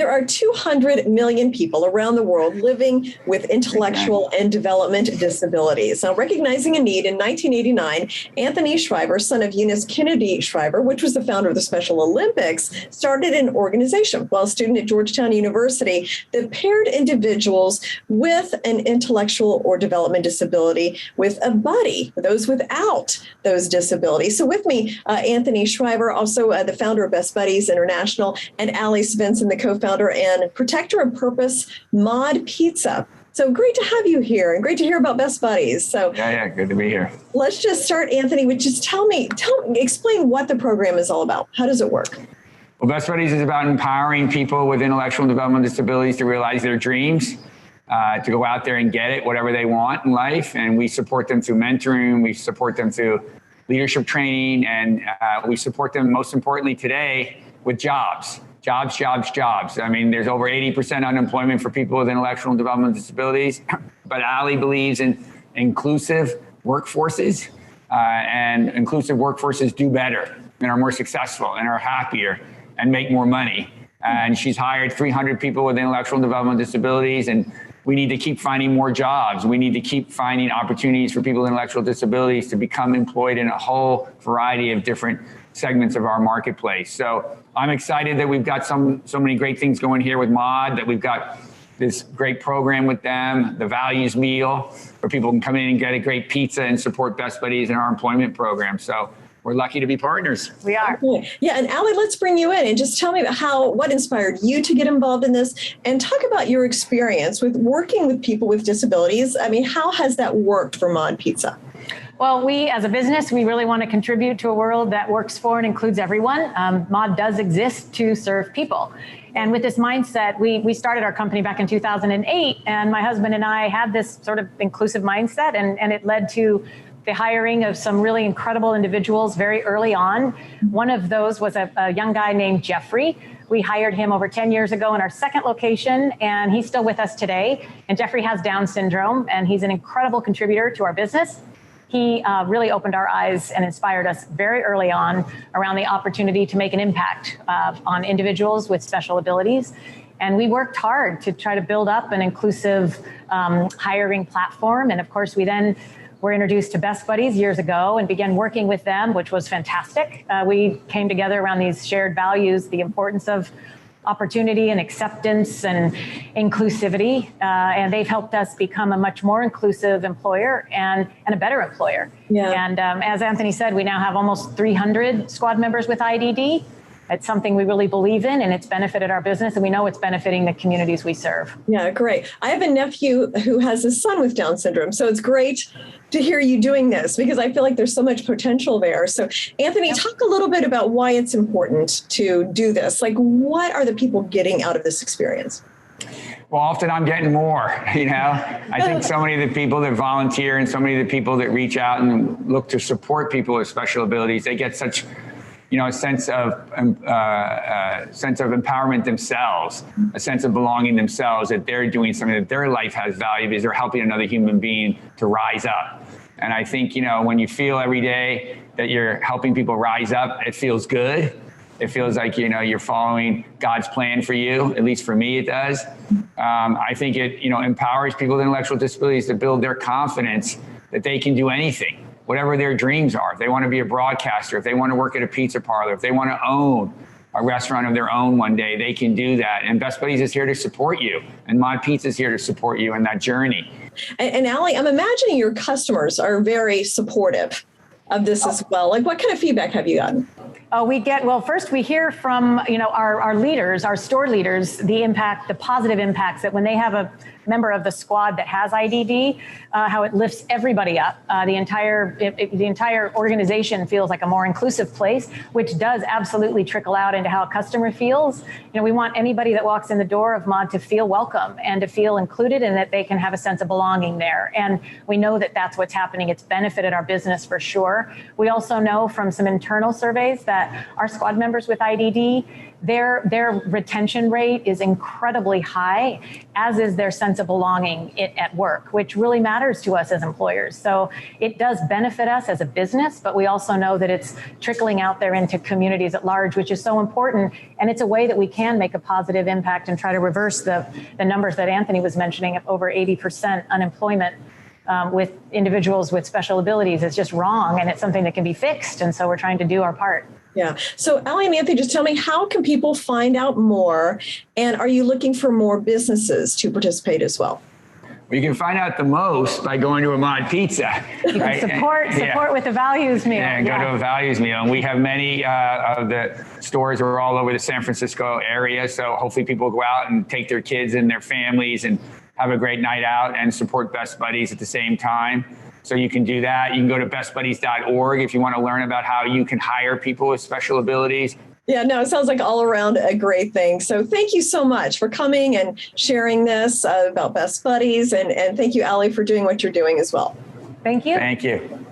There are 200 million people around the world living with intellectual and development disabilities. Now, recognizing a need in 1989, Anthony Shriver, son of Eunice Kennedy Shriver, which was the founder of the Special Olympics, started an organization while a student at Georgetown University that paired individuals with an intellectual or development disability with a buddy, those without those disabilities. So with me, Anthony Shriver, also the founder of Best Buddies International, and Ali Svensson, the co-founder and protector of purpose, Mod Pizza. So great to have you here and great to hear about Best Buddies. So yeah, good to be here. Let's just start, Anthony, with just explain what the program is all about. How does it work? Well, Best Buddies is about empowering people with intellectual and developmental disabilities to realize their dreams, to go out there and get it, whatever they want in life. And we support them through mentoring. We support them through leadership training. And we support them, most importantly today, with jobs. Jobs. I mean, there's over 80% unemployment for people with intellectual and developmental disabilities. But Ali believes in inclusive workforces, and inclusive workforces do better and are more successful and are happier and make more money. And she's hired 300 people with intellectual and developmental disabilities, and we need to keep finding more jobs. We need to keep finding opportunities for people with intellectual disabilities to become employed in a whole variety of different segments of our marketplace. So I'm excited that we've got so many great things going here with Mod, that we've got this great program with them, the values meal, where people can come in and get a great pizza and support Best Buddies in our employment program. So we're lucky to be partners. We are. Yeah, and Ali, let's bring you in and just tell me what inspired you to get involved in this, and talk about your experience with working with people with disabilities. I mean, how has that worked for Mod Pizza? Well, we as a business, we really want to contribute to a world that works for and includes everyone. Mod does exist to serve people. And with this mindset, we started our company back in 2008, and my husband and I had this sort of inclusive mindset, and it led to the hiring of some really incredible individuals very early on. One of those was a young guy named Jeffrey. We hired him over 10 years ago in our second location, and he's still with us today. And Jeffrey has Down syndrome, and he's an incredible contributor to our business. He really opened our eyes and inspired us very early on around the opportunity to make an impact on individuals with special abilities. And we worked hard to try to build up an inclusive hiring platform. And of course, we then were introduced to Best Buddies years ago and began working with them, which was fantastic. We came together around these shared values, the importance of opportunity and acceptance and inclusivity. And they've helped us become a much more inclusive employer and a better employer. Yeah. And as Anthony said, we now have almost 300 squad members with IDD. It's something we really believe in, and it's benefited our business, and we know it's benefiting the communities we serve. Yeah, great. I have a nephew who has a son with Down syndrome, so it's great to hear you doing this, because I feel like there's so much potential there. So Anthony, talk a little bit about why it's important to do this. Like, what are the people getting out of this experience? Well, often I'm getting more, I think so many of the people that volunteer and so many of the people that reach out and look to support people with special abilities, they get such a sense of empowerment themselves, a sense of belonging themselves, that they're doing something, that their life has value because they're helping another human being to rise up. And I think, when you feel every day that you're helping people rise up, it feels good. It feels like, you're following God's plan for you. At least for me, it does. I think it, empowers people with intellectual disabilities to build their confidence that they can do anything, whatever their dreams are. If they want to be a broadcaster, if they want to work at a pizza parlor, if they want to own a restaurant of their own one day, they can do that. And Best Buddies is here to support you. And Mod Pizza is here to support you in that journey. And Ali, I'm imagining your customers are very supportive of this as well. Like, what kind of feedback have you gotten? First we hear from, our leaders, our store leaders, the positive impacts that when they have a member of the squad that has IDD, how it lifts everybody up. The entire organization feels like a more inclusive place, which does absolutely trickle out into how a customer feels. We want anybody that walks in the door of Mod to feel welcome and to feel included, and that they can have a sense of belonging there. And we know that that's what's happening. It's benefited our business for sure. We also know from some internal surveys that that our squad members with IDD, their retention rate is incredibly high, as is their sense of belonging at work, which really matters to us as employers. So it does benefit us as a business, but we also know that it's trickling out there into communities at large, which is so important. And it's a way that we can make a positive impact and try to reverse the numbers that Anthony was mentioning of over 80% unemployment with individuals with special abilities. It's just wrong, and it's something that can be fixed. And so we're trying to do our part. Yeah. So Allie and Anthony, just tell me, how can people find out more? And are you looking for more businesses to participate as well? You can find out the most by going to a Mod Pizza. You can support with a values meal. Yeah, go to a values meal. And we have many of the stores are all over the San Francisco area. So hopefully people go out and take their kids and their families and have a great night out and support Best Buddies at the same time. So you can do that. You can go to bestbuddies.org if you want to learn about how you can hire people with special abilities. Yeah, no, it sounds like all around a great thing. So thank you so much for coming and sharing this about Best Buddies. And thank you, Allie, for doing what you're doing as well. Thank you. Thank you.